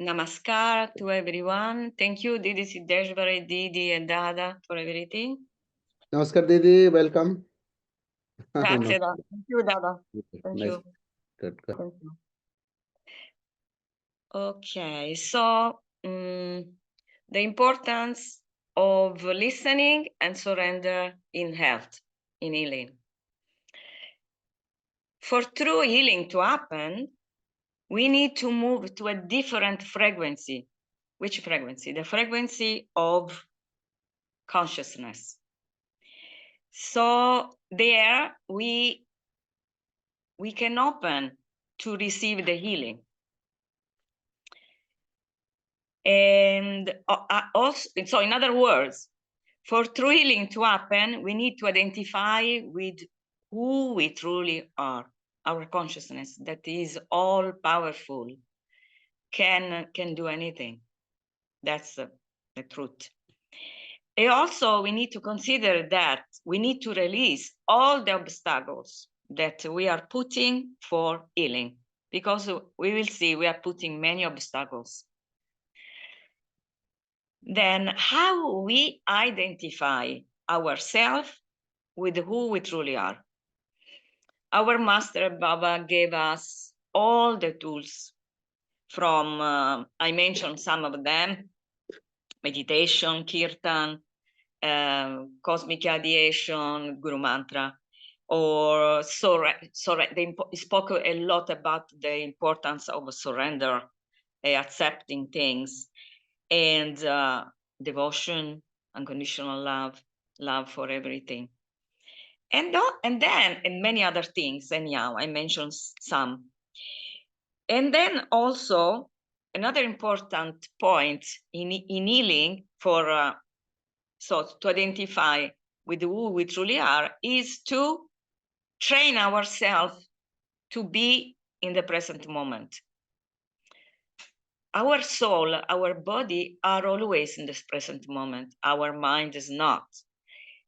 Namaskar to everyone. Thank you, Didi Siddeshwari, Didi and Dada for everything. Namaskar, Didi. Welcome. Grazie, Dada. Thank you, Dada. Thank Nice. you. Good. Thank you. Okay, so the importance of listening and surrender in health, in healing. For true healing to happen, we need to move to a different frequency. Which frequency? The frequency of consciousness. So there we can open to receive the healing. And also, so in other words, for true healing to happen, we need to identify with who we truly are, our consciousness that is all powerful, can do anything. That's the truth. And also we need to consider that we need to release all the obstacles that we are putting for healing, because we will see we are putting many obstacles. Then how we identify ourselves with who we truly are. Our Master Baba gave us all the tools from, I mentioned some of them, meditation, kirtan, cosmic ideation, Guru Mantra, or they spoke a lot about the importance of surrender, accepting things, and devotion, unconditional love for everything. And many other things. Anyhow, I mentioned some. And then also another important point in healing for so to identify with who we truly are is to train ourselves to be in the present moment. Our soul, our body are always in this present moment. Our mind is not.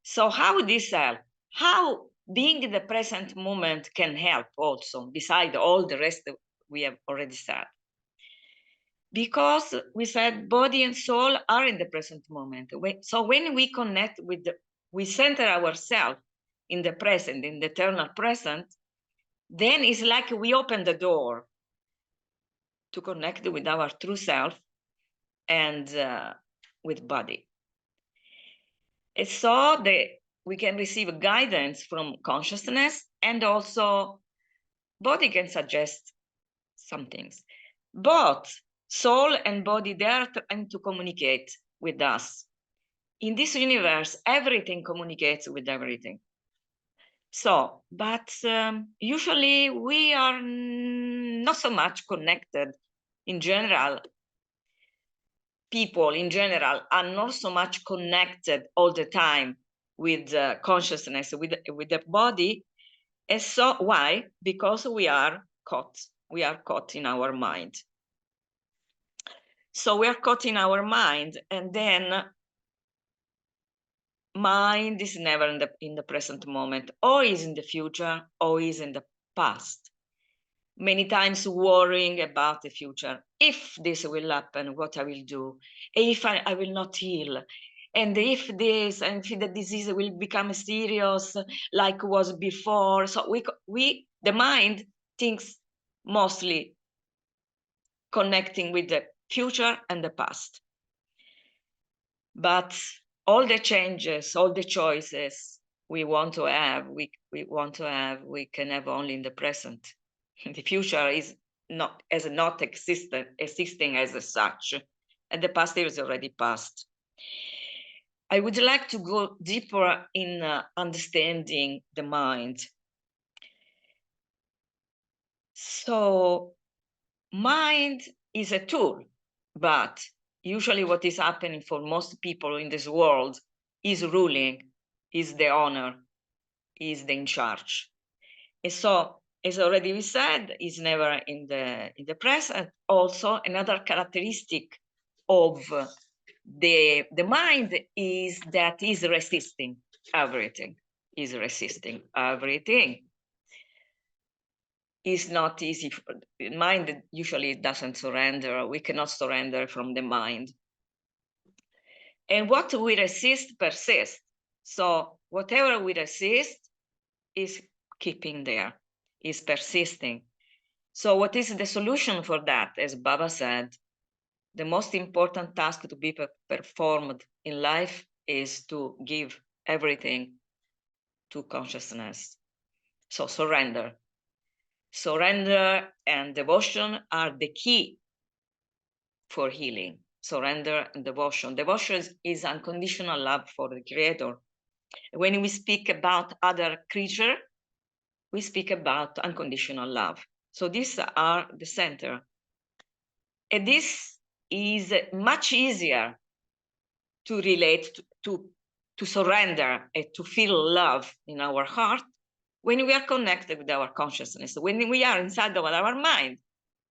So how this help? How being in the present moment can help also, beside all the rest that we have already said? Because we said body and soul are in the present moment. So when we connect with we center ourselves in the present, in the eternal present, then it's like we open the door to connect with our true self and with body. And so we can receive guidance from consciousness, and also body can suggest some things. But soul and body, they are trying to communicate with us. In this universe, everything communicates with everything. So, but usually we are not so much connected in general. People in general are not so much connected all the time with consciousness, with the body. And so why? Because we are caught in our mind. So we are caught in our mind, and then mind is never in the present moment, or is in the future, or is in the past. Many times worrying about the future. If this will happen, what I will do? If I will not heal? And if this, and if the disease will become serious like was before. So the mind thinks mostly connecting with the future and the past. But all the changes, all the choices we want to have, we can have only in the present. The future is not existing as such, and the past is already past. I would like to go deeper in understanding the mind. So mind is a tool, but usually what is happening for most people in this world is ruling, is the owner, is the in charge. And so, as already we said, is never in the present. Also, another characteristic of the mind is that is resisting everything. Is resisting everything. is not easy. The mind usually doesn't surrender. We cannot surrender from the mind. And what we resist persists. So whatever we resist is keeping there, is persisting. So what is the solution for that? As Baba said, the most important task to be performed in life is to give everything to consciousness. So surrender. Surrender and devotion are the key for healing. Surrender and devotion. Devotion is unconditional love for the Creator. When we speak about other creature, we speak about unconditional love. So these are the center. And this is much easier to relate to surrender and to feel love in our heart when we are connected with our consciousness. When we are inside of our mind,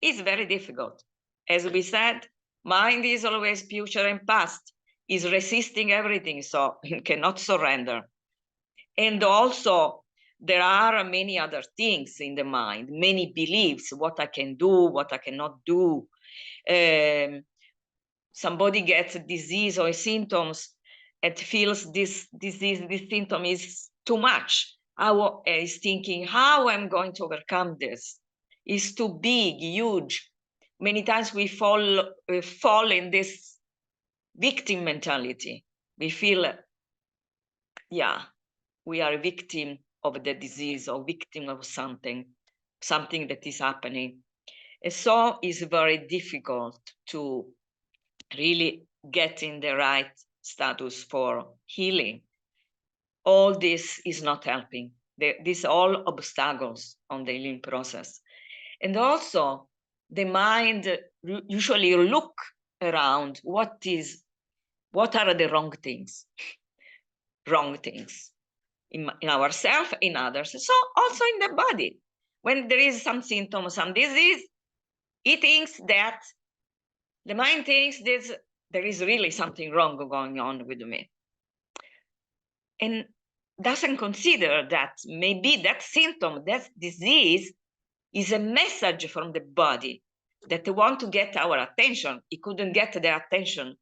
it's very difficult. As we said, mind is always future and past, is resisting everything, so it cannot surrender. And also, there are many other things in the mind, many beliefs, what I can do, what I cannot do. Somebody gets a disease or symptoms and feels this disease, this symptom is too much. Is thinking how I'm going to overcome this. It's too big, huge. Many times we fall in this victim mentality. We feel, yeah, we are a victim of the disease or victim of something that is happening. And so it's very difficult to really get in the right status for healing. All this is not helping. These all obstacles on the healing process. And also the mind usually look around what are the wrong things in ourselves, in others. So also in the body, when there is some symptom, some disease, the mind thinks there is really something wrong going on with me. And doesn't consider that maybe that symptom, that disease, is a message from the body that they want to get our attention. It couldn't get their attention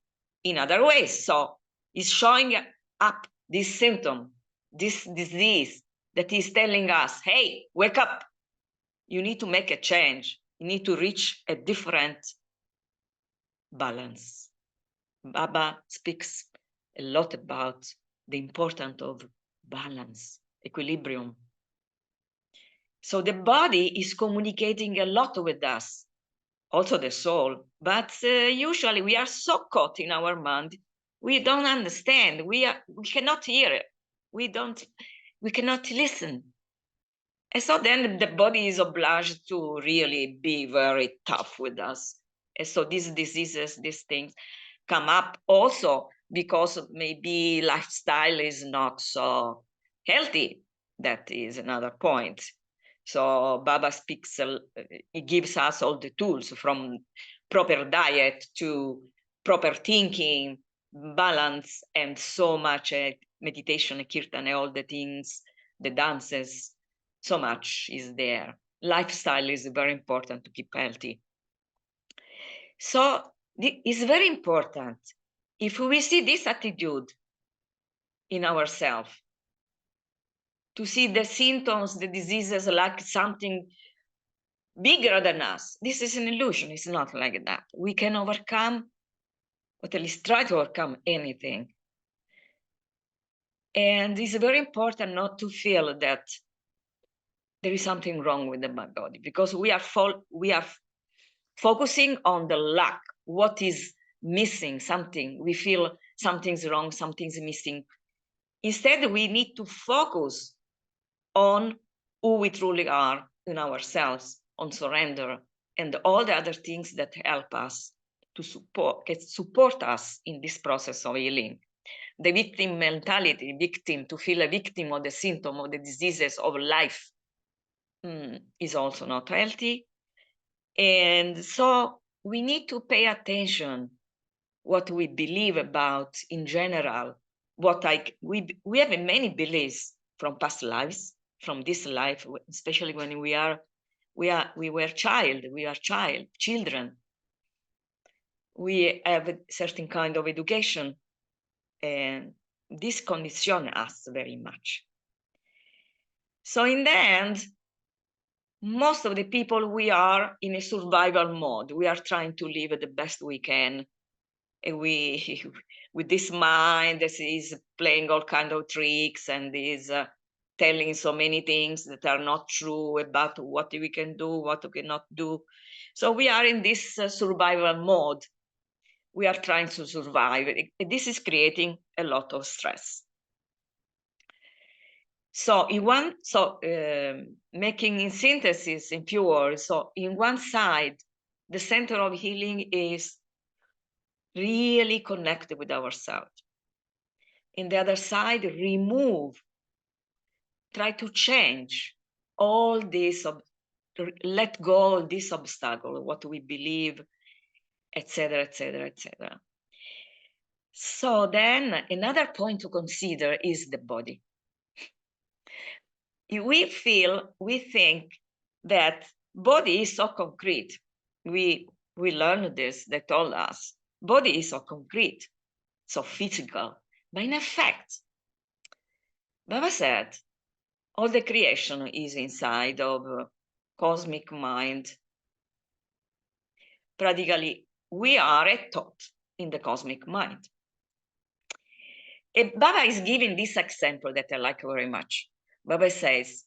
in other ways. So it's showing up this symptom, this disease that is telling us, hey, wake up. You need to make a change. You need to reach a different balance. Baba speaks a lot about the importance of balance, equilibrium. So the body is communicating a lot with us, also the soul, but usually we are so caught in our mind, we don't understand, we cannot hear it, we cannot listen. And so then the body is obliged to really be very tough with us. And so these diseases, these things come up also because maybe lifestyle is not so healthy. That is another point. So Baba speaks, he gives us all the tools from proper diet to proper thinking, balance, and so much meditation, kirtan, all the things, the dances, so much is there. Lifestyle is very important to keep healthy. So it's very important. If we see this attitude in ourselves, to see the symptoms, the diseases like something bigger than us, this is an illusion. It's not like that. We can overcome, or at least try to overcome anything. And it's very important not to feel that there is something wrong with the body, because we are focusing on the lack, what is missing, something. We feel something's wrong, something's missing. Instead, we need to focus on who we truly are in ourselves, on surrender, and all the other things that help us to support us in this process of healing. The victim mentality, to feel a victim of the symptom of the diseases of life is also not healthy. And so we need to pay attention what we believe about in general. We have many beliefs from past lives, from this life, especially when we are We are children. We have a certain kind of education, and this conditions us very much. So in the end, most of the people, we are in a survival mode. We are trying to live the best we can. And we, with this mind that is playing all kinds of tricks and is telling so many things that are not true about what we can do, what we cannot do. So we are in this survival mode. We are trying to survive. This is creating a lot of stress. So making in synthesis, in few words, so in one side, the center of healing is really connected with ourselves. In the other side, try to change all this, let go all this obstacle, what we believe, etc., etc., etc. So then another point to consider is the body. We think that body is so concrete. We learned this, they told us, body is so concrete, so physical. But in effect, Baba said, all the creation is inside of cosmic mind. Practically, we are a thought in the cosmic mind. And Baba is giving this example that I like very much. Baba says,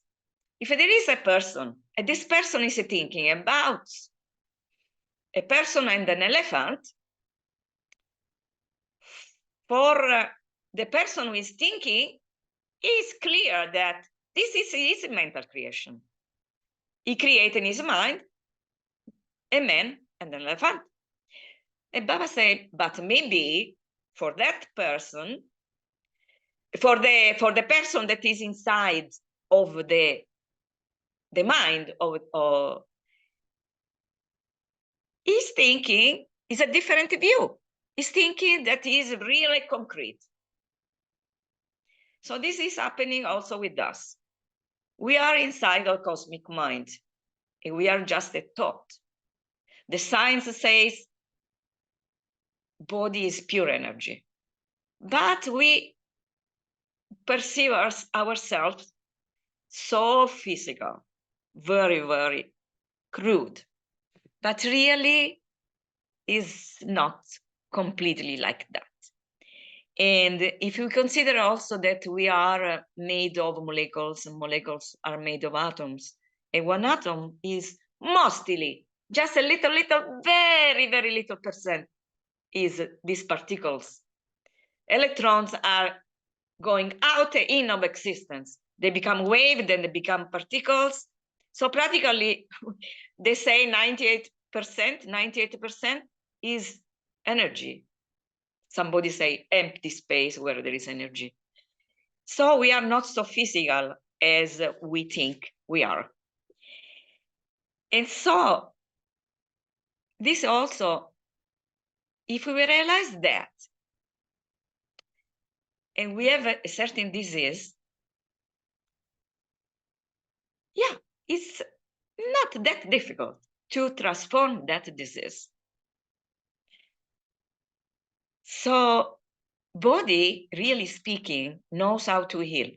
if there is a person, and this person is thinking about a person and an elephant, for the person who is thinking, it's clear that this is his mental creation. He created in his mind a man and an elephant. And Baba said, but maybe for that person, for the person that is inside of the mind of his thinking is a different view. He's thinking that is really concrete. So this is happening also with us. We are inside our cosmic mind, and we are just a thought. The science says body is pure energy, but we perceive ourselves so physical, very, very crude, but really is not completely like that. And if you consider also that we are made of molecules, and molecules are made of atoms, and one atom is mostly just a little, very, very little percent is these particles. Electrons are going out in of existence. They become wave, then they become particles. So practically, they say 98% is energy. Somebody say empty space where there is energy. So we are not so physical as we think we are. And so this also, if we realize that, and we have a certain disease, yeah, it's not that difficult to transform that disease. So body, really speaking, knows how to heal.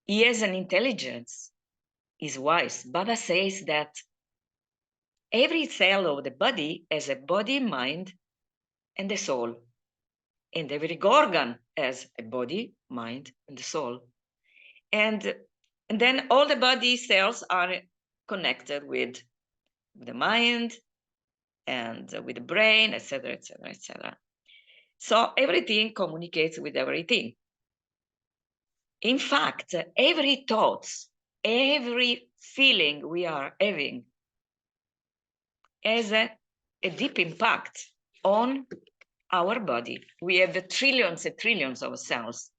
He has an intelligence, is wise. Baba says that every cell of the body has a body, mind, and a soul. And every organ has a body, mind, and the soul. And then all the body cells are connected with the mind and with the brain, etc., etc., etc. So everything communicates with everything. In fact, every thought, every feeling we are having has a deep impact on our body. We have trillions and trillions of cells.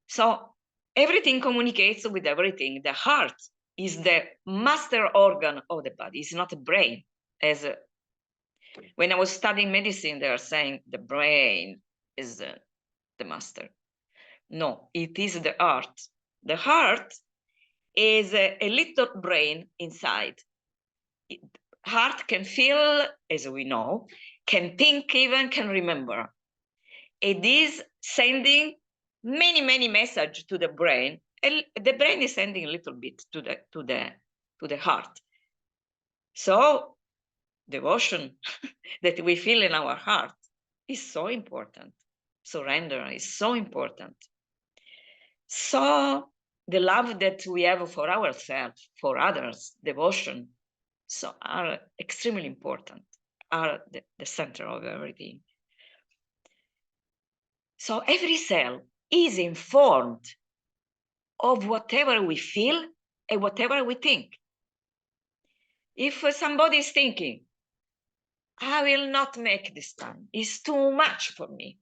So everything communicates with everything. The heart is the master organ of the body. It's not the brain. When I was studying medicine, they are saying the brain is the master. No, it is the heart. The heart is a little brain inside. Heart can feel, as we know, can think even, can remember. It is sending many messages to the brain. The brain is sending a little bit to the heart. So devotion that we feel in our heart is so important. Surrender is so important. So the love that we have for ourselves, for others, devotion, so are extremely important, are the center of everything. So every cell is informed of whatever we feel and whatever we think. If somebody is thinking, I will not make this time, it's too much for me,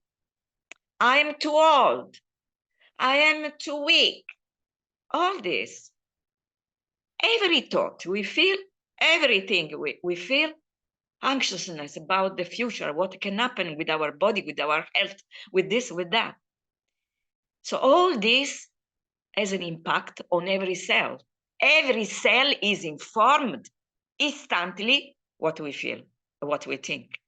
I am too old, I am too weak, all this, every thought we feel, everything we feel, anxiousness about the future, what can happen with our body, with our health, with this, with that. So all this has an impact on every cell. Every cell is informed instantly what we feel, what we think.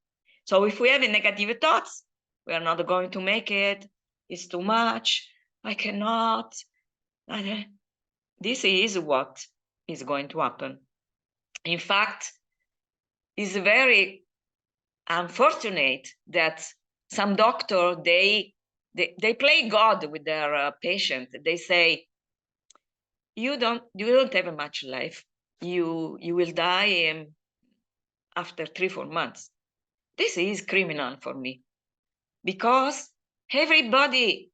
So if we have negative thoughts, we are not going to make it, it's too much, I cannot. This is what is going to happen. In fact, it's very unfortunate that some doctor, they play God with their patient. They say, you don't have much life. You will die after 3-4 months. This is criminal for me, because everything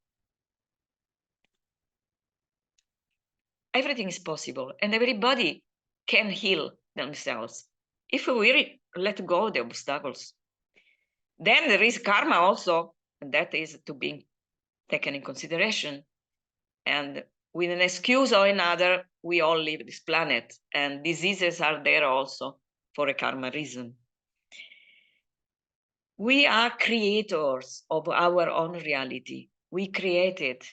is possible, and everybody can heal themselves if we let go of the obstacles. Then there is karma also, and that is to be taken in consideration. And with an excuse or another, we all leave this planet, and diseases are there also for a karma reason. We are creators of our own reality. We create it.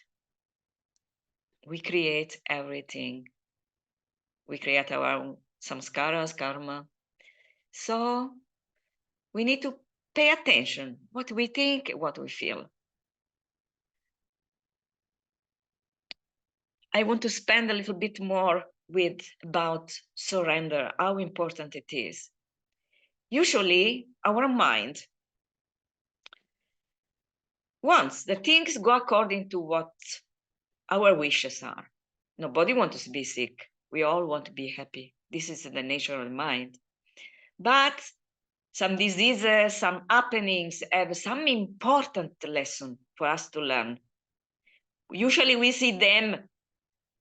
We create everything. We create our own samskaras, karma. So we need to pay attention what we think, what we feel. I want to spend a little bit more about surrender, how important it is. Usually, our mind wants the things go according to what our wishes are. Nobody wants to be sick. We all want to be happy. This is the nature of the mind. But some diseases, some happenings have some important lesson for us to learn. Usually we see them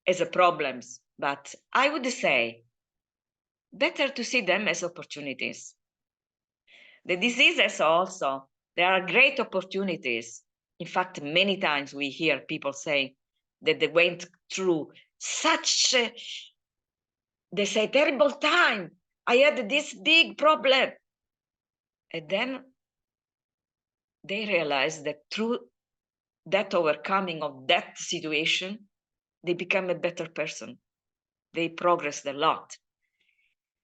as problems, but I would say better to see them as opportunities. The diseases also, there are great opportunities. In fact, many times we hear people say that they went through such they say terrible time. I had this big problem. And then they realize that through that overcoming of that situation, they become a better person. They progressed a lot.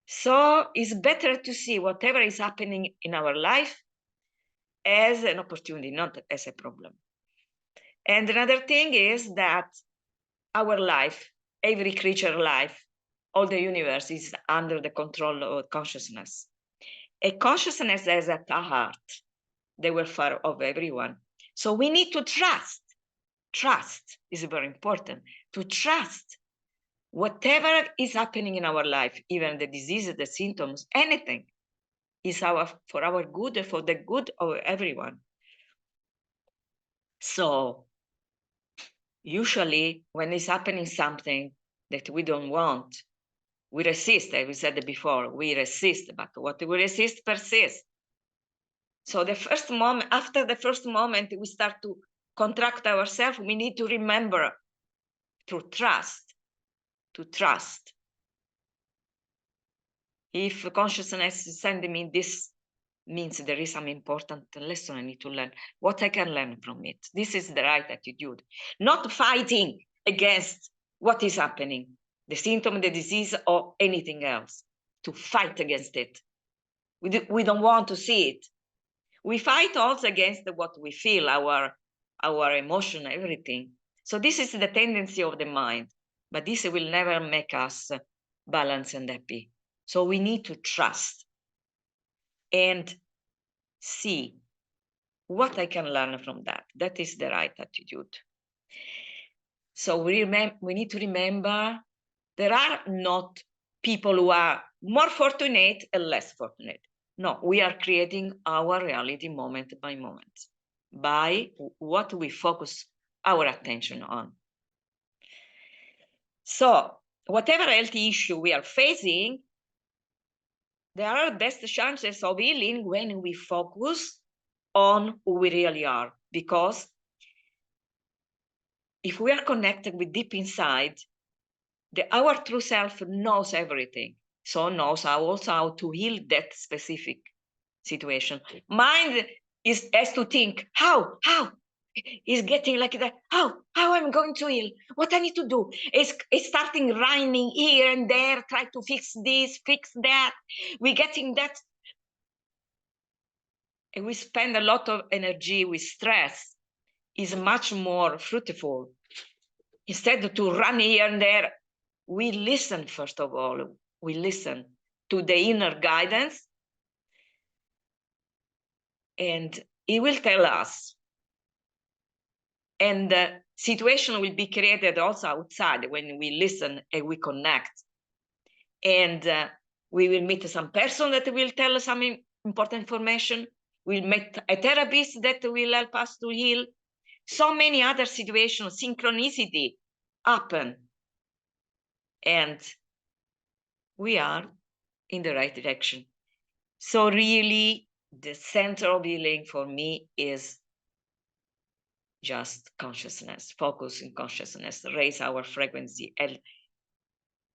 So it's better to see whatever is happening in our life as an opportunity, not as a problem. And another thing is that our life, every creature life, all the universe is under the control of consciousness. A consciousness has at the heart. They were far of everyone. So we need to trust. Trust is very important. To trust whatever is happening in our life, even the diseases, the symptoms, anything, is for our good and for the good of everyone. So usually when it's happening something that we don't want, we resist. As we said before, we resist, but what we resist persists. So the first moment, after the first moment, we start to contract ourselves. We need to remember to trust, to trust. If consciousness is sending me this, means there is some important lesson I need to learn. What I can learn from it. This is the right attitude. Not fighting against what is happening. the symptom, the disease, or anything else, to fight against it. We don't want to see it. We fight also against what we feel, our emotion, everything. So this is the tendency of the mind, but this will never make us balanced and happy. So we need to trust and see what I can learn from that. That is the right attitude. So we need to remember there are not people who are more fortunate and less fortunate. No, we are creating our reality moment by moment by what we focus our attention on. So whatever health issue we are facing, there are best chances of healing when we focus on who we really are. Because if we are connected with deep inside, our true self knows everything. So knows also how to heal that specific situation. Mind has to think, how is getting like that, how I'm going to heal, what I need to do. It's starting running here and there, try to fix this, fix that. We're getting that, and we spend a lot of energy with stress. Is much more fruitful. Instead to run here and there, we listen. First of all, we listen to the inner guidance, and it will tell us. And the situation will be created also outside when we listen and we connect. And we will meet some person that will tell us some important information. We'll meet a therapist that will help us to heal. So many other situations, synchronicity happen. And we are in the right direction. So really, the center of healing for me is just consciousness, focus in consciousness, raise our frequency and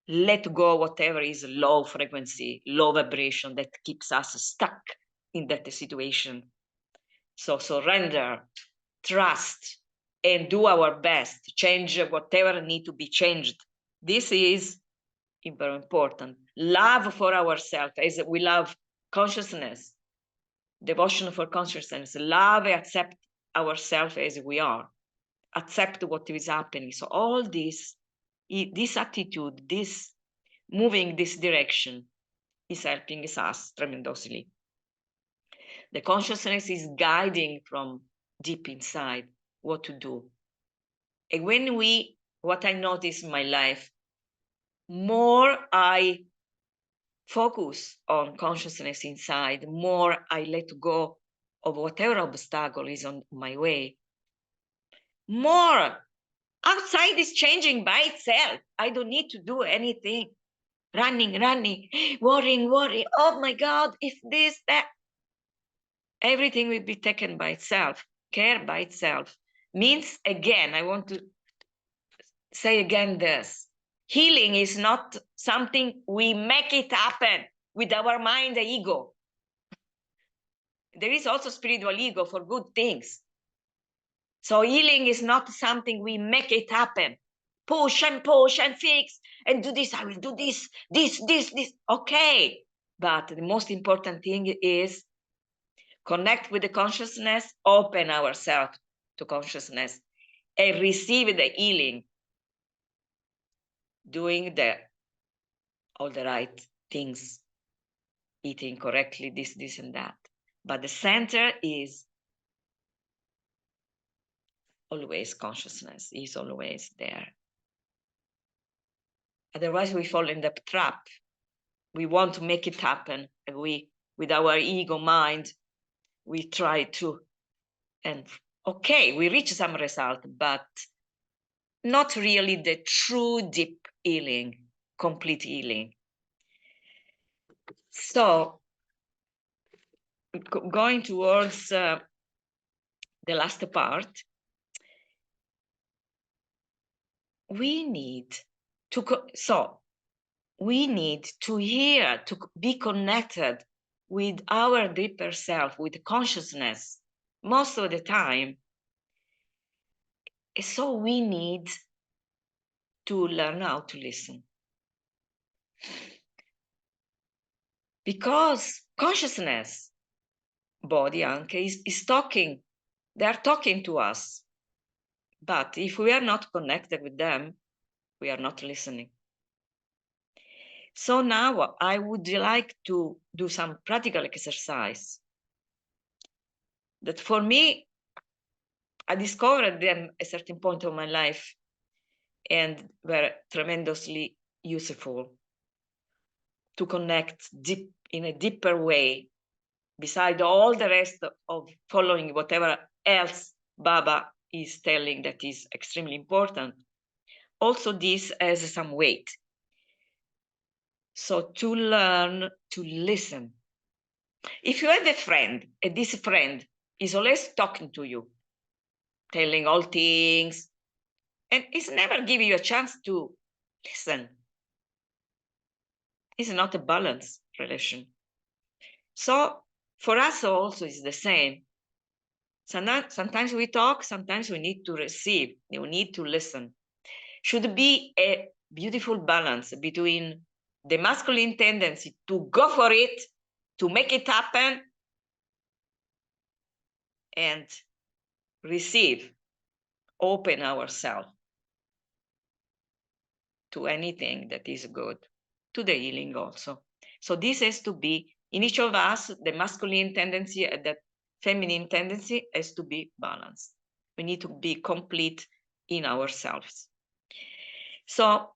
let go whatever is low frequency, low vibration that keeps us stuck in that situation. So surrender, trust, and do our best, change whatever need to be changed. This is very important. Love for ourselves, as we love consciousness, devotion for consciousness, love and accept ourselves as we are, accept what is happening. So all this attitude, this moving this direction is helping us tremendously. The consciousness is guiding from deep inside what to do. And what I notice in my life, more I focus on consciousness inside, more I let go of whatever obstacle is on my way, more outside is changing by itself. I don't need to do anything. Running, worrying. Oh my God, if this, that. Everything will be taken by itself, care by itself. Means, again, I want to say again this. Healing is not something we make it happen with our mind and ego. There is also spiritual ego for good things. So healing is not something we make it happen. Push and fix and do this. I will do this. Okay. But the most important thing is connect with the consciousness, open ourselves to consciousness, and receive the healing, doing all the right things, eating correctly, this and that. But the center is always consciousness, is always there. Otherwise, we fall in the trap. We want to make it happen, and with our ego mind, we try to, and okay, we reach some result, but not really the true deep healing, complete healing. So going towards the last part, we need to hear, to be connected with our deeper self, with consciousness most of the time. So we need to learn how to listen. Because consciousness, body anche, is talking. They are talking to us. But if we are not connected with them, we are not listening. So now I would like to do some practical exercise that for me, I discovered them at a certain point of my life and were tremendously useful to connect deep in a deeper way, beside all the rest of following whatever else Baba is telling that is extremely important. Also, this has some weight. So to learn to listen. If you have a friend, and this friend is always talking to you, telling all things, and it's never giving you a chance to listen, it's not a balanced relation. So for us also it's the same. Sometimes we talk, sometimes we need to receive, we need to listen. Should be a beautiful balance between the masculine tendency to go for it, to make it happen, and receive, open ourselves to anything that is good, to the healing also. So this has to be, in each of us, the masculine tendency and the feminine tendency has to be balanced. We need to be complete in ourselves. So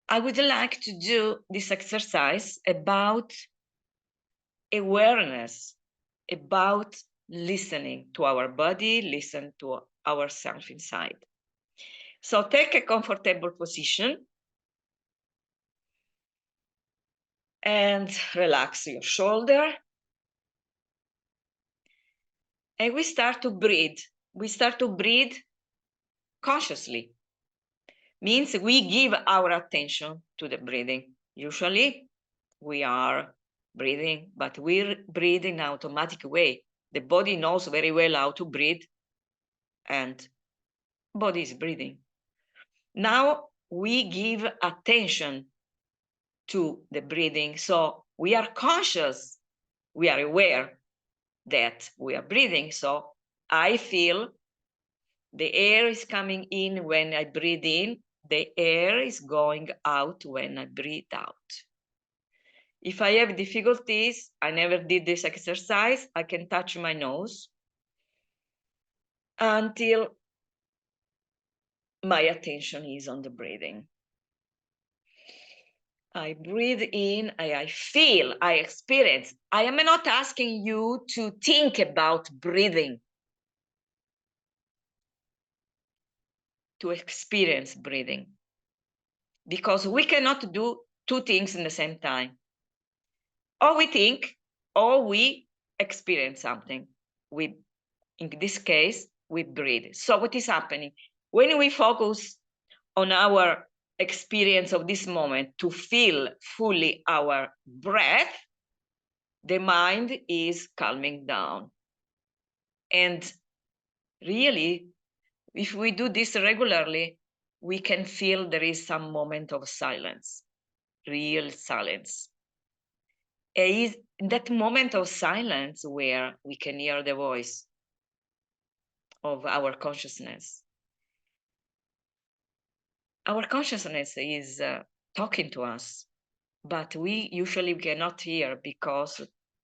I would like to do this exercise about awareness, about listening to our body, listen to ourselves inside. So take a comfortable position and relax your shoulder. And we start to breathe. We start to breathe consciously. Means we give our attention to the breathing. Usually we are breathing, but we breathe in an automatic way. The body knows very well how to breathe, and body is breathing. Now we give attention to the breathing. So we are conscious, we are aware that we are breathing. So I feel the air is coming in when I breathe in, the air is going out when I breathe out. If I have difficulties, I never did this exercise, I can touch my nose until my attention is on the breathing. I breathe in, I feel, I experience. I am not asking you to think about breathing, to experience breathing, because we cannot do two things in the same time. Or we think, or we experience something. In this case, we breathe. So what is happening? When we focus on our experience of this moment to feel fully our breath, the mind is calming down. And really, if we do this regularly, we can feel there is some moment of silence, real silence. It is that moment of silence where we can hear the voice of our consciousness. Our consciousness is talking to us, but we usually cannot hear because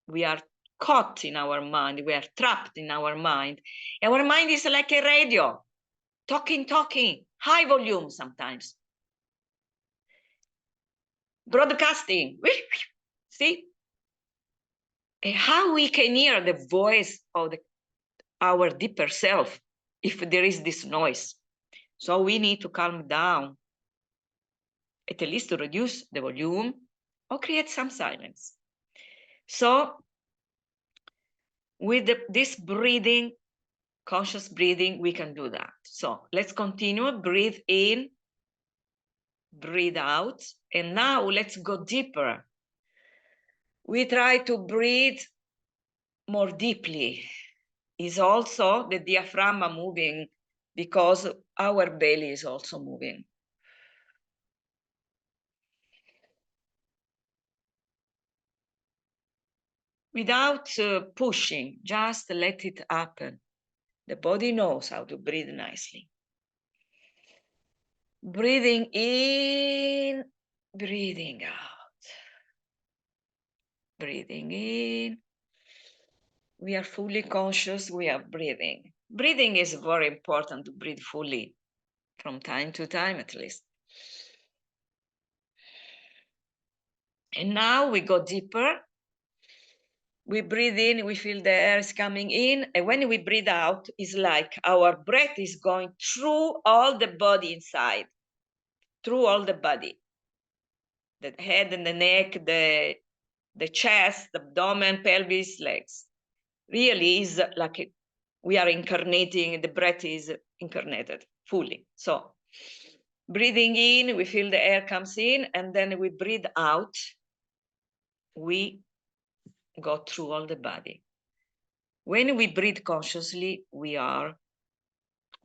we are caught in our mind, we are trapped in our mind. Our mind is like a radio, talking, high volume sometimes. Broadcasting, see? How we can hear the voice of our deeper self if there is this noise. So we need to calm down, at least to reduce the volume or create some silence. So with this breathing, conscious breathing, we can do that. So let's continue, breathe in, breathe out. And now let's go deeper. We try to breathe more deeply. Is also the diaphragm moving because our belly is also moving. without pushing, just let it happen. The body knows how to breathe nicely. Breathing in, breathing out. Breathing in. We are fully conscious, we are breathing. Breathing is very important to breathe fully, from time to time at least. And now we go deeper. We breathe in, we feel the air is coming in, and when we breathe out, it's like our breath is going through all the body inside, through all the body, the head and the neck, the chest, the abdomen, pelvis, legs. Really is like we are incarnating, the breath is incarnated fully. So breathing in, we feel the air comes in, and then we breathe out, we go through all the body. When we breathe consciously, we are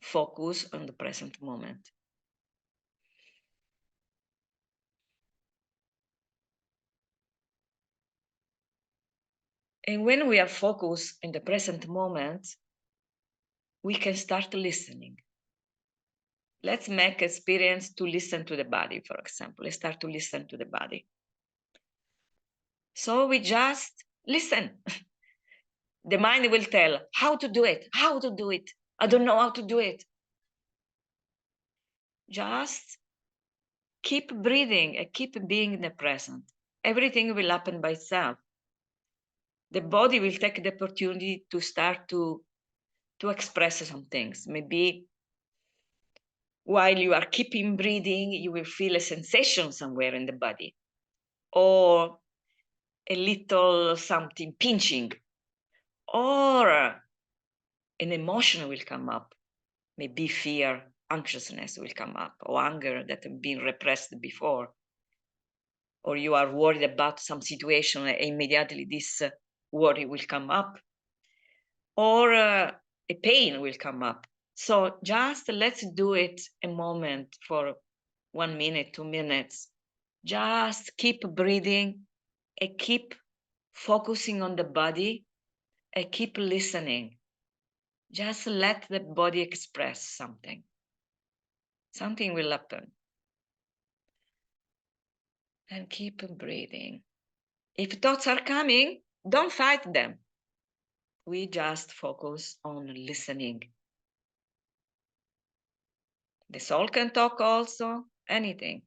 focused on the present moment. And when we are focused in the present moment, we can start listening. Let's make experience to listen to the body, for example. Let's start to listen to the body. So we just listen. The mind will tell how to do it, how to do it. I don't know how to do it. Just keep breathing and keep being in the present. Everything will happen by itself. The body will take the opportunity to start to express some things. Maybe while you are keeping breathing, you will feel a sensation somewhere in the body, or a little something pinching, or an emotion will come up. Maybe fear, anxiousness will come up, or anger that have been repressed before. Or you are worried about some situation and immediately this worry will come up. Or a pain will come up. So just let's do it a moment for 1 minute, 2 minutes. Just keep breathing and keep focusing on the body and keep listening. Just let the body express something. Something will happen. And keep breathing. If thoughts are coming, don't fight them. We just focus on listening. The soul can talk also, anything.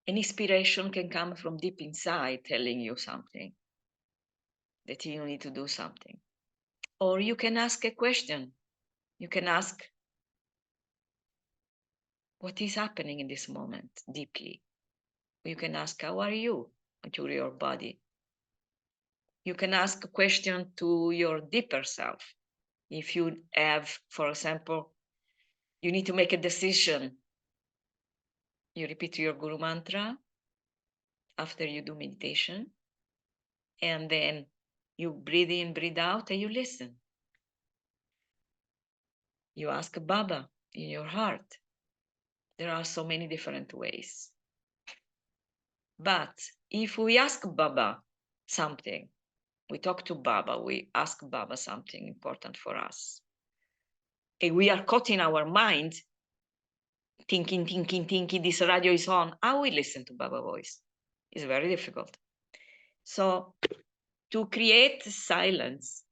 An inspiration can come from deep inside telling you something, that you need to do something. Or you can ask a question. You can ask, what is happening in this moment deeply? You can ask, how are you to your body? You can ask a question to your deeper self. If you have, for example, you need to make a decision, you repeat your Guru mantra after you do meditation, and then you breathe in, breathe out, and you listen. You ask Baba in your heart. There are so many different ways. But if we ask Baba something, we talk to Baba, we ask Baba something important for us, and we are caught in our mind, thinking, this radio is on, how we listen to Baba voice? It's very difficult. So to create silence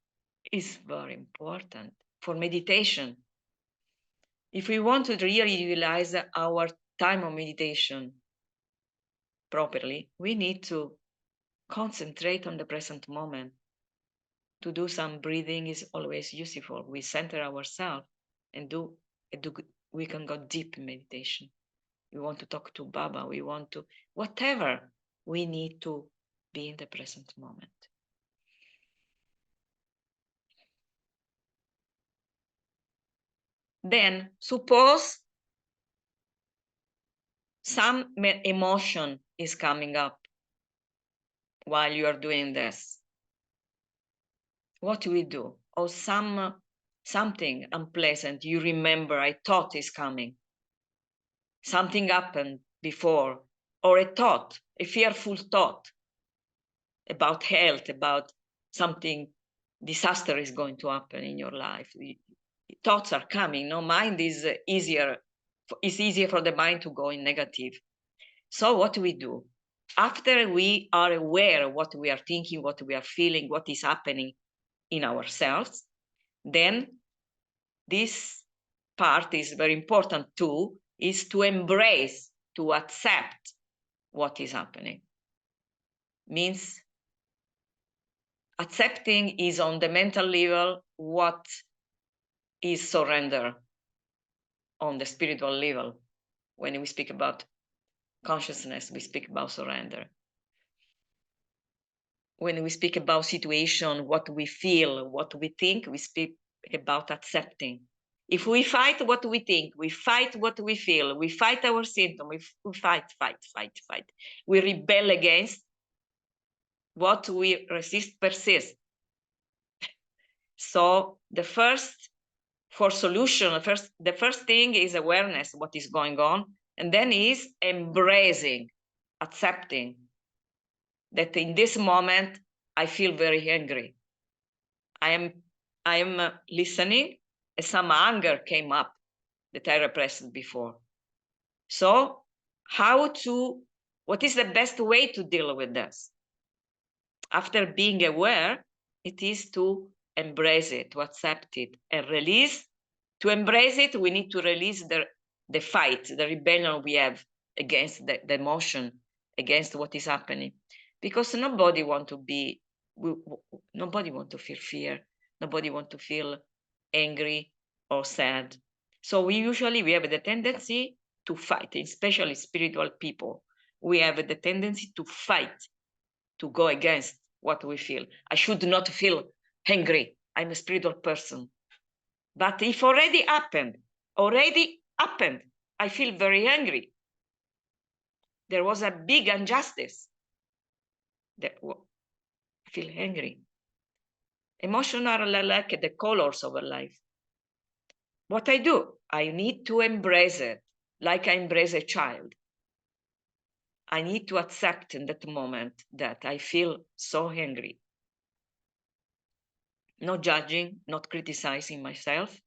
is very important for meditation. If we want to really utilize our time of meditation properly, we need to concentrate on the present moment. To do some breathing is always useful. We center ourselves and we can go deep in meditation. We want to talk to Baba, we want to, whatever, we need to be in the present moment. Then suppose some emotion is coming up while you are doing this. What do we do? Or something unpleasant you remember, I thought is coming. Something happened before, or a thought, a fearful thought about health, about something disaster is going to happen in your life. Thoughts are coming. No, mind is easier. It's easier for the mind to go in negative. So what do we do? After we are aware of what we are thinking, what we are feeling, what is happening in ourselves, then this part is very important too, is to embrace, to accept what is happening. Means accepting is on the mental level what is surrender on the spiritual level. When we speak about consciousness, we speak about surrender. When we speak about situation, what we feel, what we think, we speak about accepting. If we fight what we think, we fight what we feel, we fight our symptoms, we fight. We rebel against what we resist, persist. So the first for solution, the first thing is awareness, what is going on, and then is embracing, accepting that in this moment I feel very angry. I am listening, and some anger came up that I repressed before. So what is the best way to deal with this? After being aware, it is to embrace it, to accept it, and release. To embrace it, we need to release the fight, the rebellion we have against the emotion, against what is happening. Because nobody want to feel fear. Nobody want to feel angry or sad. So we have the tendency to fight, especially spiritual people. We have the tendency to fight, to go against what we feel. I should not feel angry. I'm a spiritual person. But if already happened, I feel very angry. There was a big injustice. I feel angry. Emotions are like the colors of a life. What I do, I need to embrace it, like I embrace a child. I need to accept in that moment that I feel so angry. Not judging, not criticizing myself.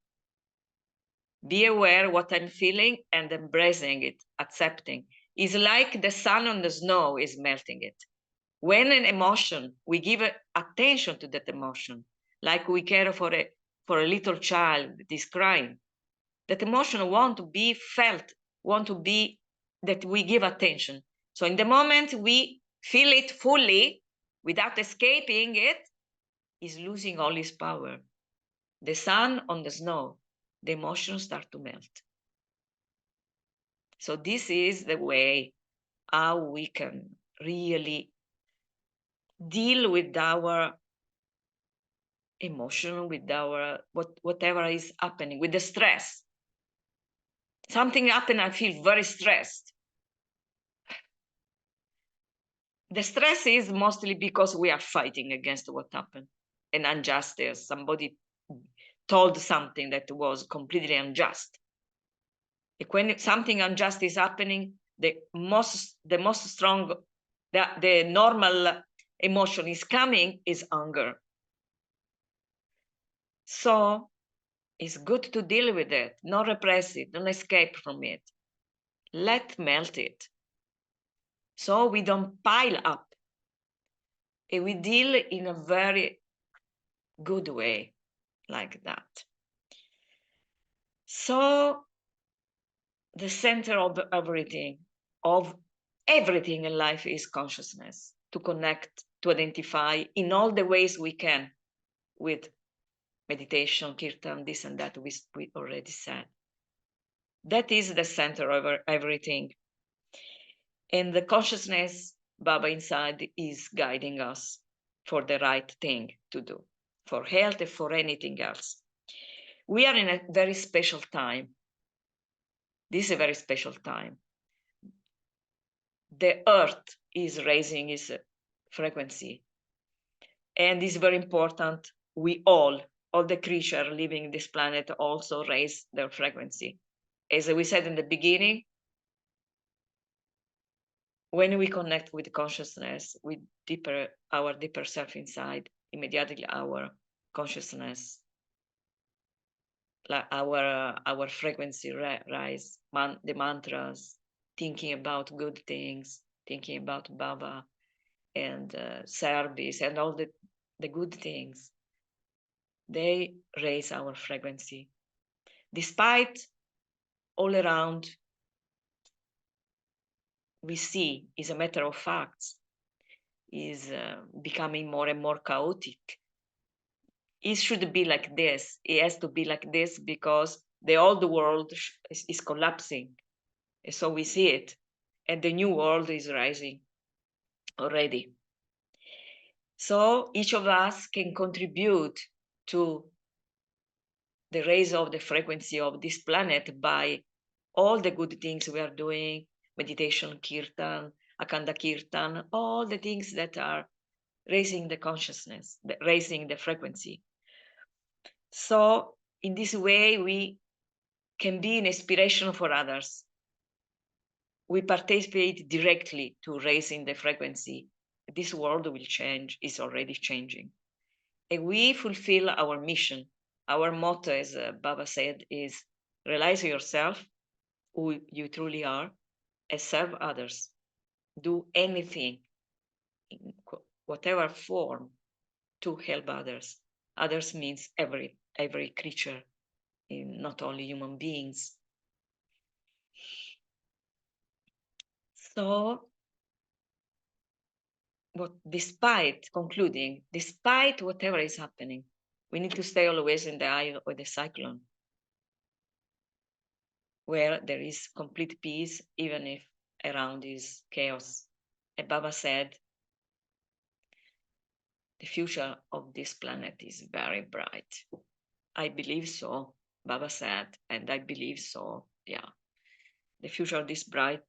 Be aware what I'm feeling and embracing it, accepting. It's like the sun on the snow is melting it. When an emotion, we give attention to that emotion, like we care for a little child that is crying. That emotion want to be felt, that we give attention. So in the moment we feel it fully, without escaping it, is losing all its power. The sun on the snow, the emotions start to melt. So this is the way how we can really deal with our emotion, with our whatever is happening, with the stress. Something happened, I feel very stressed. The stress is mostly because we are fighting against what happened, an injustice. Somebody told something that was completely unjust. When something unjust is happening, the most strong, the normal emotion is coming is anger. So it's good to deal with it, not repress it, don't escape from it. Let melt it. So we don't pile up. And we deal in a very good way like that. So the center of everything in life is consciousness, to connect, to identify in all the ways we can with meditation, kirtan, this and that we already said. That is the center of everything. And the consciousness, Baba inside, is guiding us for the right thing to do, for health and for anything else. We are in a very special time. This is a very special time. the earth is raising its frequency. And it's very important, we all the creatures living in this planet also raise their frequency. As we said in the beginning, when we connect with consciousness, with our deeper self inside, immediately our consciousness, our frequency rise. The mantras, thinking about good things, thinking about Baba and service and all the good things, they raise our frequency. Despite all around we see is a matter of facts, is becoming more and more chaotic. It should be like this. It has to be like this because the old world is collapsing. And so we see it. And the new world is rising already. So each of us can contribute to the raise of the frequency of this planet by all the good things we are doing, meditation, kirtan, akanda kirtan, all the things that are raising the consciousness, raising the frequency. So in this way, we can be an inspiration for others. We participate directly to raising the frequency. This world will change, is already changing. And we fulfill our mission. Our motto, as Baba said, is realize yourself, who you truly are, and serve others. Do anything, in whatever form, to help others. Others means every creature, not only human beings. So, despite whatever is happening, we need to stay always in the eye of the cyclone, where there is complete peace, even if around is chaos. And Baba said, the future of this planet is very bright. I believe so, Baba said, and I believe so, yeah. The future of this planet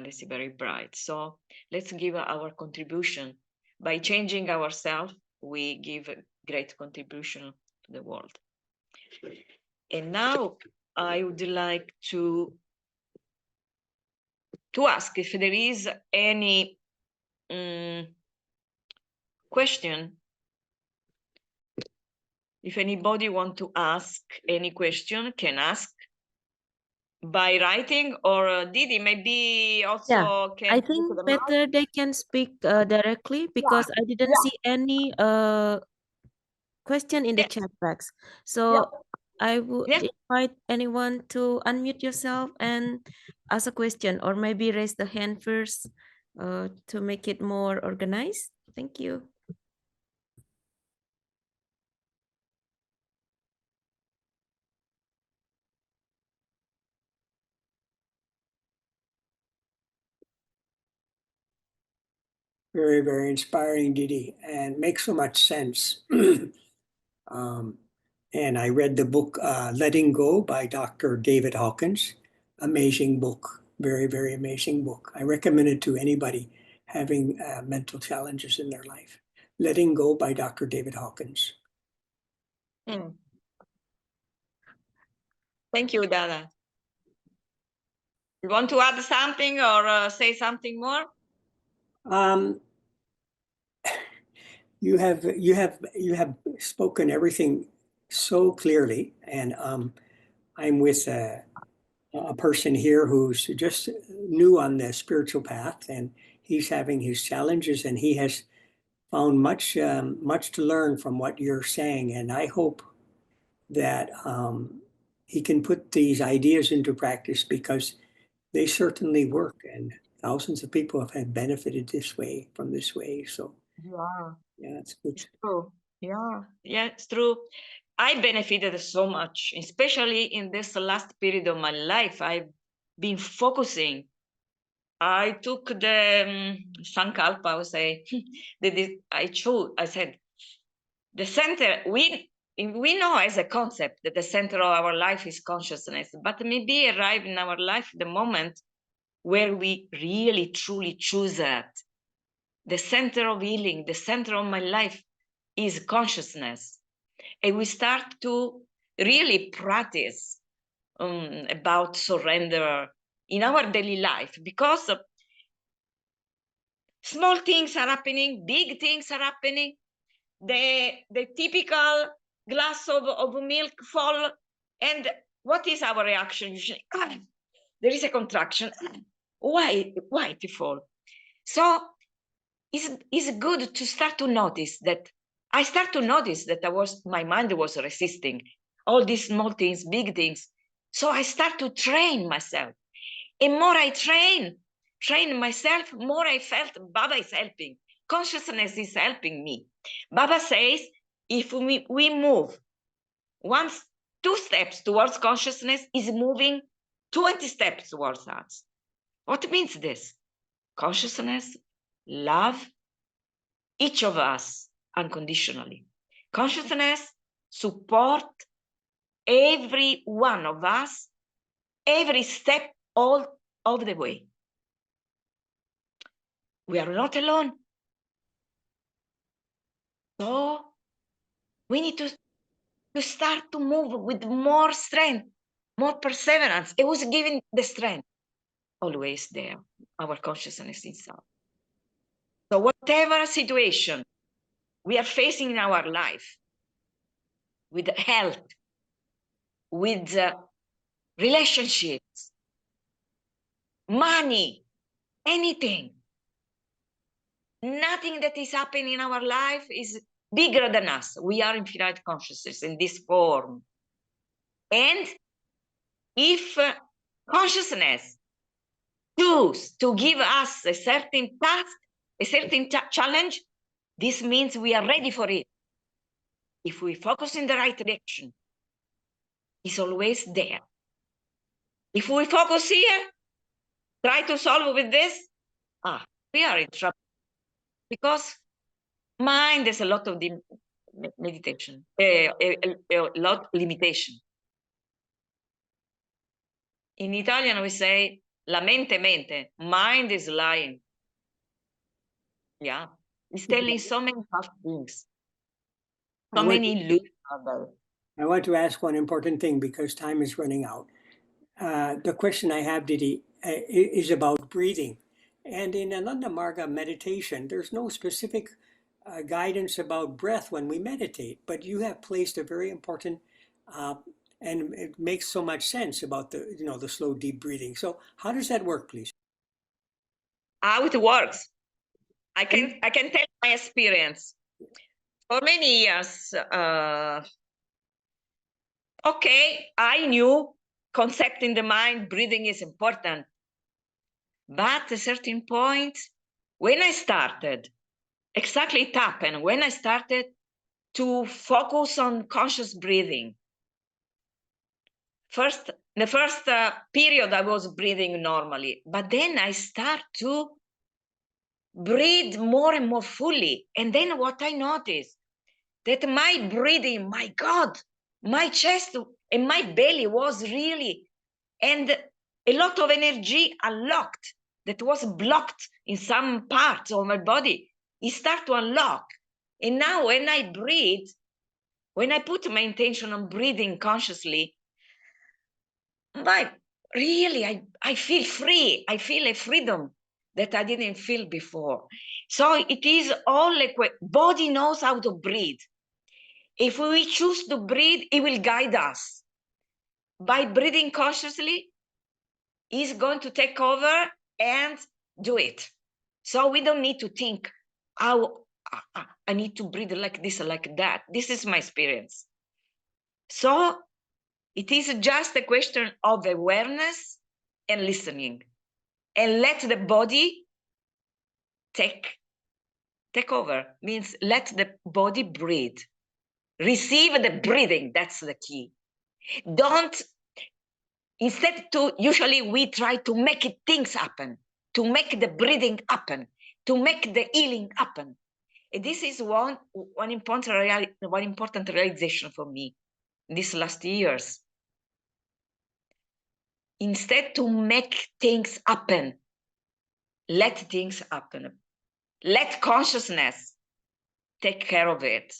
is very bright. So let's give our contribution. By changing ourselves, we give a great contribution to the world. And now I would like to ask if there is any question. If anybody want to ask any question, can ask by writing, or Didi maybe also can. I think better they can speak directly because I didn't see any question in the chat box. So I would invite anyone to unmute yourself and ask a question, or maybe raise the hand first to make it more organized. Thank you. Very, very inspiring, Didi, and makes so much sense. And I read the book Letting Go by Dr. David Hawkins. Amazing book, very, very amazing book. I recommend it to anybody having mental challenges in their life. Letting Go by Dr. David Hawkins. Thank you, Dada. You want to add something or say something more? You have spoken everything so clearly, and I'm with a person here who's just new on the spiritual path, and he's having his challenges, and he has found much to learn from what you're saying, and I hope that he can put these ideas into practice because they certainly work, and thousands of people have benefited from this way. So yeah, it's good. It's true. Yeah, it's true. I benefited so much, especially in this last period of my life. I've been focusing. I took the Sankalpa, I would say, I said, the center, we know as a concept that the center of our life is consciousness, but maybe arrive in our life the moment where we really, truly choose that. The center of healing, the center of my life is consciousness. And we start to really practice about surrender in our daily life, because small things are happening, big things are happening. The typical glass of milk fall, and what is our reaction usually? There is a contraction. Why it fall? So it's good to start to notice that. I start to notice that my mind was resisting all these small things, big things. So I start to train myself. And more I train myself, more I felt Baba is helping. Consciousness is helping me. Baba says, if we move 2 steps towards consciousness, is moving 20 steps towards us. What means this? Consciousness, love each of us unconditionally. Consciousness support every one of us, every step all of the way. We are not alone. So we need to start to move with more strength, more perseverance. It was giving the strength always there, our consciousness inside. So whatever situation we are facing in our life, with health, with relationships, money, anything, nothing that is happening in our life is bigger than us. We are infinite consciousness in this form. And if consciousness choose to give us a certain task, a certain challenge, this means we are ready for it. If we focus in the right direction, it's always there. If we focus here, try to solve with this, we are in trouble. Because mind has a lot of meditation, a lot limitation. In Italian, we say, la mente, mind is lying. Yeah, it's telling so many tough things. So many illusions out there. I want to ask one important thing because time is running out. The question I have, Didi, is about breathing. And in Ananda Marga meditation, there's no specific guidance about breath when we meditate, but you have placed a very important, and it makes so much sense about the slow, deep breathing. So how does that work, please? How it works? I can tell my experience. For many years, okay, I knew concept in the mind, breathing is important. But at a certain point, when I started, exactly it happened, when I started to focus on conscious breathing. The first period, I was breathing normally, but then I start to breathe more and more fully. And then what I noticed, that my breathing, my God, my chest and my belly was really, and a lot of energy unlocked that was blocked in some parts of my body. It started to unlock. And now when I breathe, when I put my intention on breathing consciously, I feel free. I feel a freedom that I didn't feel before. So it is all like body knows how to breathe. If we choose to breathe, it will guide us. By breathing consciously, it's going to take over and do it. So we don't need to think, how I need to breathe like this or like that. This is my experience. So it is just a question of awareness and listening, and let the body take over. Means let the body breathe. Receive the breathing. That's the key. Usually we try to make things happen, to make the breathing happen, to make the healing happen. And this is one important realization for me in these last years. instead to make things happen. Let things happen. Let consciousness take care of it.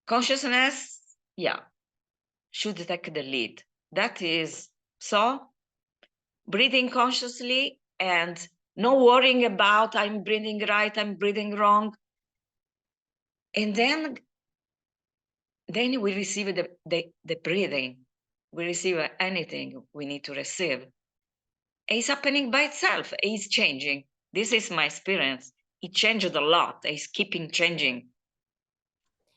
Consciousness, yeah, should take the lead. That is so. Breathing consciously and no worrying about I'm breathing right, I'm breathing wrong. And then we receive the breathing. We receive anything we need to receive. It's happening by itself. It's changing. This is my experience. It changed a lot. It's keeping changing.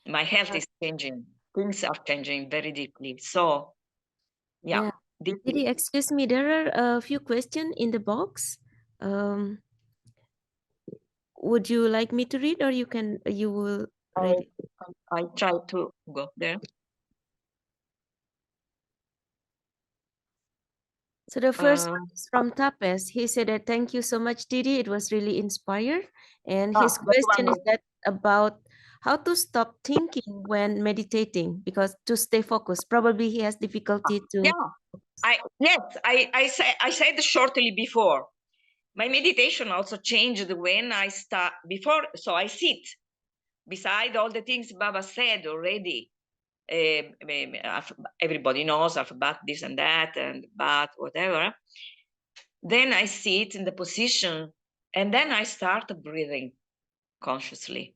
My health is changing. Things are changing very deeply. So, yeah. Didi, excuse me, there are a few questions in the box. Would you like me to read, or you will read it? I try to go there. So the first one is from Tapes. He said that thank you so much, Didi. It was really inspired. And his question is that about how to stop thinking when meditating, because to stay focused. Probably he has difficulty to. Yeah, I said shortly before. My meditation also changed when I start before. So I sit beside all the things Baba said already. Everybody knows about this and that and but whatever. Then I sit in the position and then I start breathing consciously.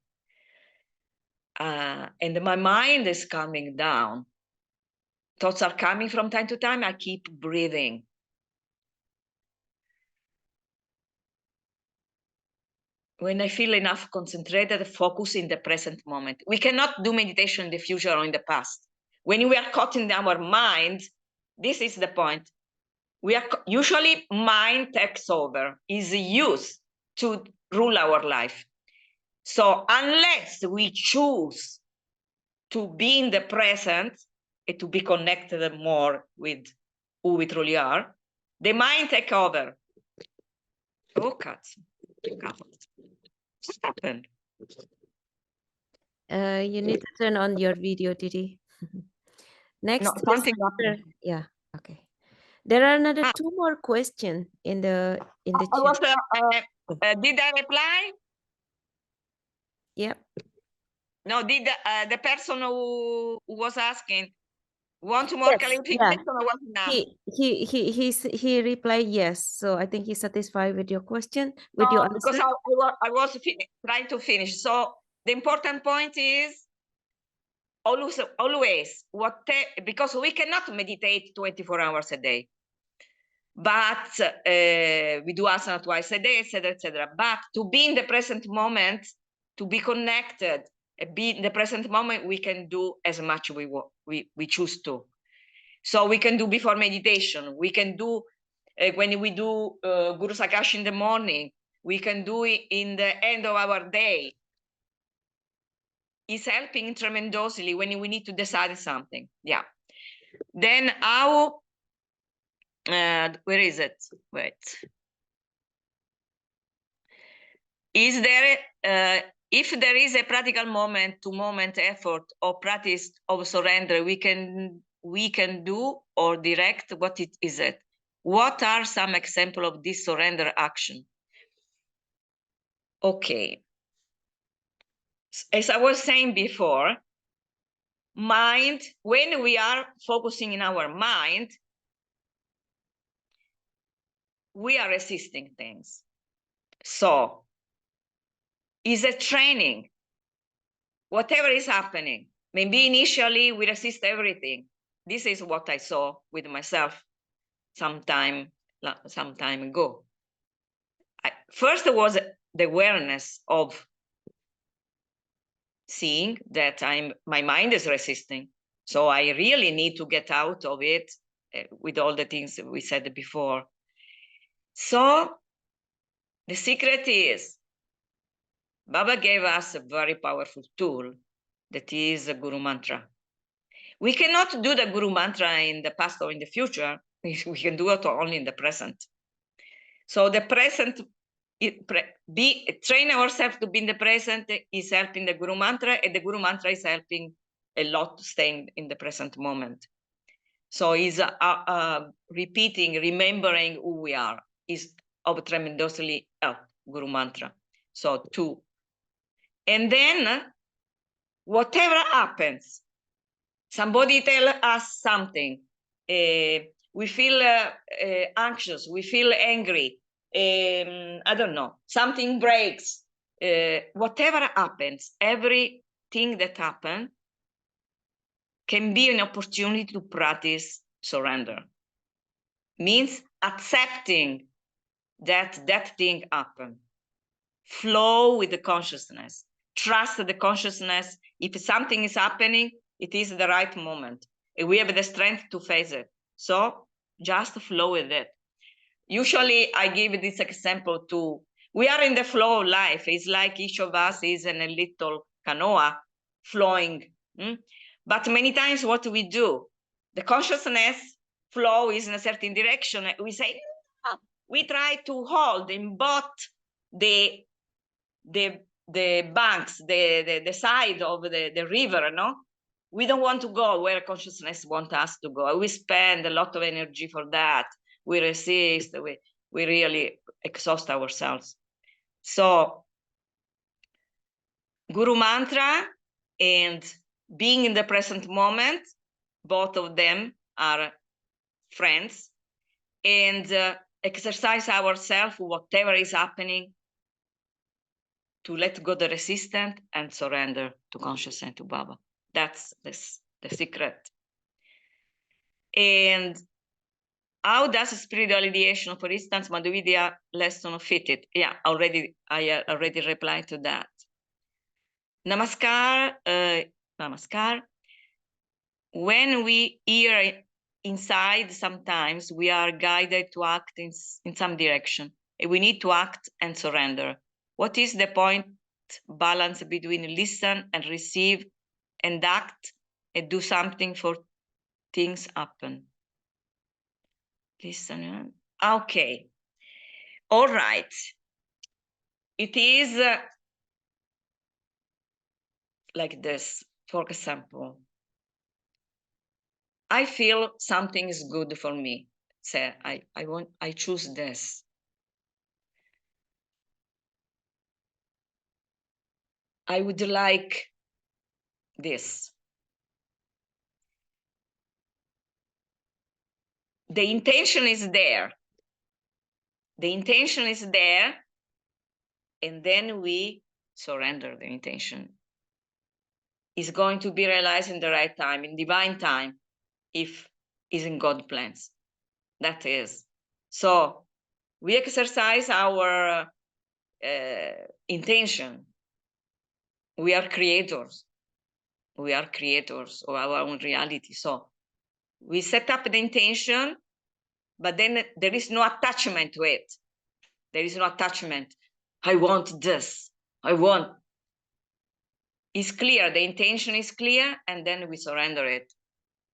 And my mind is calming down. Thoughts are coming from time to time. I keep breathing. When I feel enough concentrated, focus in the present moment. We cannot do meditation in the future or in the past. When we are caught in our mind, this is the point. We are usually mind takes over, is used to rule our life. So unless we choose to be in the present and to be connected more with who we truly are, the mind take over. Oh, cats. What happened? You need to turn on your video, Didi. Next, no, something yeah, okay. There are another two more questions in the chat. Did I reply? Yep. No, did the person who was asking want more clarification or was enough? He replied yes. So I think he's satisfied with your question, with your answer. Because I was trying to finish. So the important point is always because we cannot meditate 24 hours a day. But we do asana twice a day, etc., etc. But to be in the present moment, to be connected, be in the present moment, we can do as much we choose to. So we can do before meditation. We can do when we do Guru Sakash in the morning. We can do it in the end of our day. It's helping tremendously when we need to decide something. Yeah. Then how? Where is it? Wait. Is there, if there is a practical moment-to-moment effort or practice of surrender, we can do or direct, what is it? What are some examples of this surrender action? Okay. As I was saying before, mind, when we are focusing in our mind, we are resisting things. So, it's a training. Whatever is happening, maybe initially we resist everything. This is what I saw with myself some time ago. First was the awareness of seeing that my mind is resisting. So I really need to get out of it with all the things we said before. So the secret is, Baba gave us a very powerful tool that is a Guru Mantra. We cannot do the Guru Mantra in the past or in the future. We can do it only in the present. So the present, train ourselves to be in the present is helping the Guru Mantra, and the Guru Mantra is helping a lot to staying in the present moment. So is repeating, remembering who we are is of tremendously help, Guru Mantra. So 2. And then whatever happens, somebody tell us something, we feel anxious, we feel angry, I don't know, something breaks, whatever happens, everything that happens can be an opportunity to practice surrender. Means accepting that thing happened. Flow with the consciousness. Trust the consciousness. If something is happening, it is the right moment. And we have the strength to face it. So just flow with it. Usually I give this example to, we are in the flow of life. It's like each of us is in a little canoe flowing. But many times what do we do? The consciousness flow is in a certain direction. We say, no. We try to hold in both the banks, the side of the river, no? We don't want to go where consciousness wants us to go. We spend a lot of energy for that. We resist, we really exhaust ourselves. So Guru Mantra and being in the present moment, both of them are friends, and exercise ourselves, whatever is happening, to let go the resistance and surrender to consciousness and to Baba. That's the secret. And how does spiritual ideation, for instance, Madhvidya lesson fit it? Yeah, I already replied to that. Namaskar, Namaskar. When we hear inside, sometimes we are guided to act in some direction. And we need to act and surrender. What is the point balance between listen and receive and act and do something for things happen? Listen. Okay. All right. It is like this. For example, I feel something is good for me. Say, I choose this. I would like this. The intention is there. The intention is there, and then we surrender the intention. It's going to be realized in the right time, in divine time, if it's in God's plans. That is. So we exercise our intention. We are creators. We are creators of our own reality. So we set up the intention, but then there is no attachment to it. There is no attachment. I want this. I want. It's clear. The intention is clear, and then we surrender it.